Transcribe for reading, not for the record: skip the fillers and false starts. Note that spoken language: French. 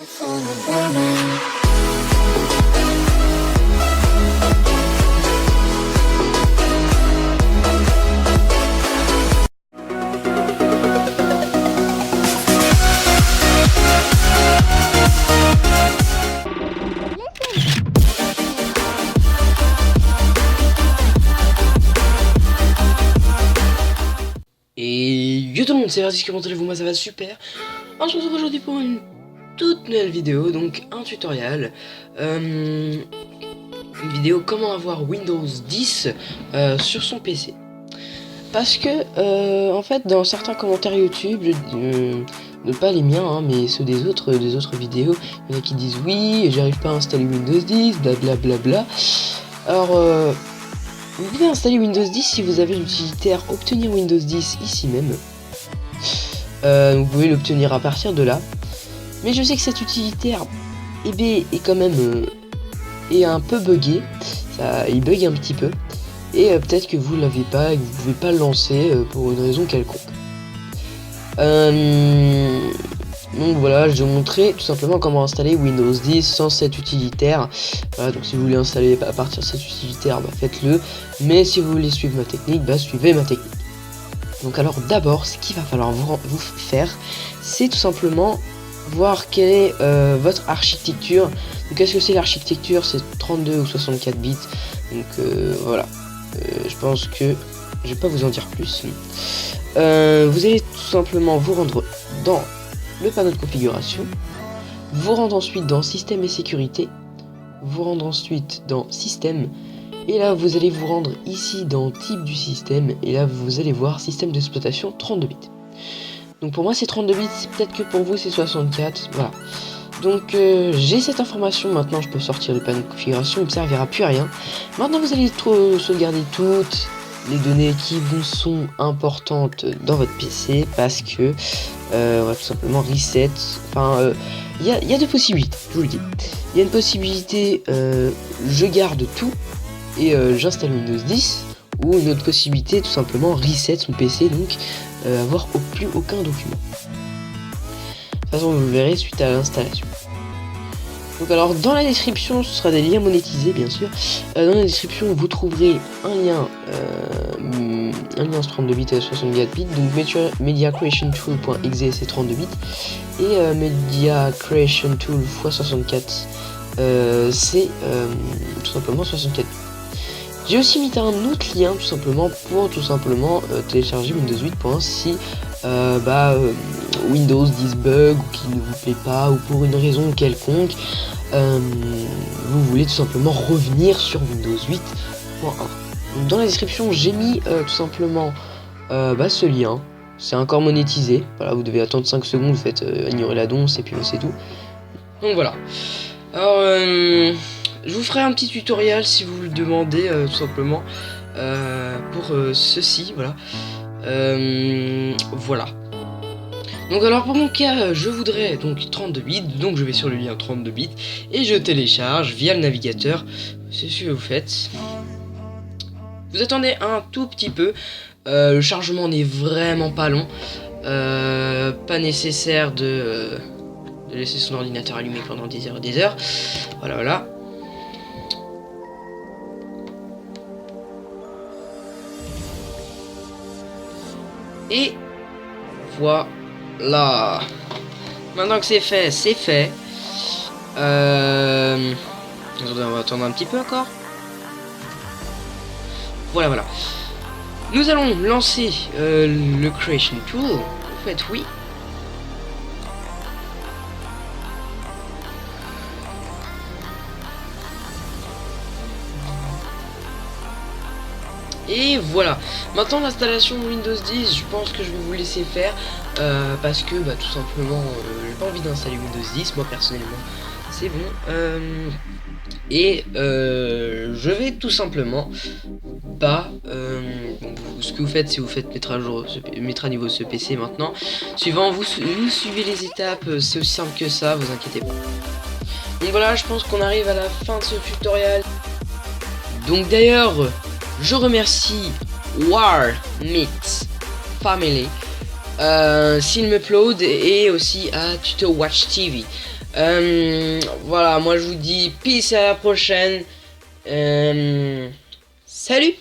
Et yo tout le monde, c'est Vertis, comment allez-vous? Moi ça va super. On se retrouve aujourd'hui pour une toute nouvelle vidéo, donc un tutoriel. Une vidéo comment avoir Windows 10 sur son PC. Parce que en fait dans certains commentaires YouTube, pas les miens hein, mais ceux des autres vidéos, il y en a qui disent oui j'arrive pas à installer Windows 10, blablabla. Bla. Alors vous pouvez installer Windows 10 si vous avez l'utilitaire obtenir Windows 10 ici même. Vous pouvez l'obtenir à partir de là. Mais je sais que cet utilitaire est quand même est un peu buggé. Il bug un petit peu. Et peut-être que vous l'avez pas et que vous pouvez pas le lancer pour une raison quelconque. Donc voilà, je vais vous montrer tout simplement comment installer Windows 10 sans cet utilitaire. Voilà, donc si vous voulez installer à partir de cet utilitaire, bah, faites-le. Mais si vous voulez suivre ma technique, bah, suivez ma technique. Donc alors d'abord, ce qu'il va falloir vous faire, c'est tout simplement voir quelle est votre architecture. Donc est-ce que c'est l'architecture, c'est 32 ou 64 bits. Donc voilà, je pense que je vais pas vous en dire plus. Vous allez tout simplement vous rendre dans le panneau de configuration, vous rendre ensuite dans système et sécurité, vous rendre ensuite dans système, et là vous allez vous rendre ici dans type du système, et là vous allez voir système d'exploitation 32 bits. Donc pour moi c'est 32 bits, peut-être que pour vous c'est 64, voilà. Donc j'ai cette information, maintenant je peux sortir le panneau de configuration, il ne servira plus à rien. Maintenant vous allez sauvegarder toutes les données qui vous sont importantes dans votre PC, parce que on va tout simplement reset. Enfin il y a deux possibilités, je vous le dis. Il y a une possibilité je garde tout et j'installe Windows 10, ou une autre possibilité tout simplement reset son PC, donc avoir plus aucun document. De toute façon vous le verrez suite à l'installation. Donc alors dans la description, ce sera des liens monétisés bien sûr. Dans la description vous trouverez un lien 32 bits et 64 bits. Donc mediacreationtool.exe c'est 32 bits. Et Media Creation Tool x 64 c'est tout simplement 64 bits. J'ai aussi mis un autre lien tout simplement pour télécharger Windows 8 si Windows 10 bug ou qui ne vous plaît pas ou pour une raison quelconque, vous voulez tout simplement revenir sur Windows 8.1. Dans la description j'ai mis tout simplement ce lien. C'est encore monétisé, voilà, vous devez attendre 5 secondes, vous faites ignorer la donce et puis c'est tout. Donc voilà. Alors je vous ferai un petit tutoriel si vous le demandez tout simplement pour ceci, voilà. Voilà. Donc alors pour mon cas, je voudrais donc 32 bits, donc je vais sur le lien 32 bits et je télécharge via le navigateur. C'est ce que vous faites. Vous attendez un tout petit peu. Le chargement n'est vraiment pas long. Pas nécessaire de laisser son ordinateur allumé pendant des heures et des heures. Voilà. Et voilà. Maintenant que c'est fait, c'est fait. Attendez, on va attendre un petit peu encore. Voilà. Nous allons lancer le Creation Tool. Vous faites oui. Et voilà, maintenant l'installation Windows 10, je pense que je vais vous laisser faire parce que tout simplement j'ai pas envie d'installer Windows 10, moi personnellement c'est bon. Et je vais tout simplement ce que vous faites, si vous faites mettre à niveau ce PC maintenant, suivant vous suivez les étapes, c'est aussi simple que ça, vous inquiétez pas. Donc voilà, je pense qu'on arrive à la fin de ce tutoriel. Donc d'ailleurs, je remercie War-Meat Family, Silmeupload et aussi à TutoWatch TV. Voilà, moi je vous dis peace, à la prochaine. Salut!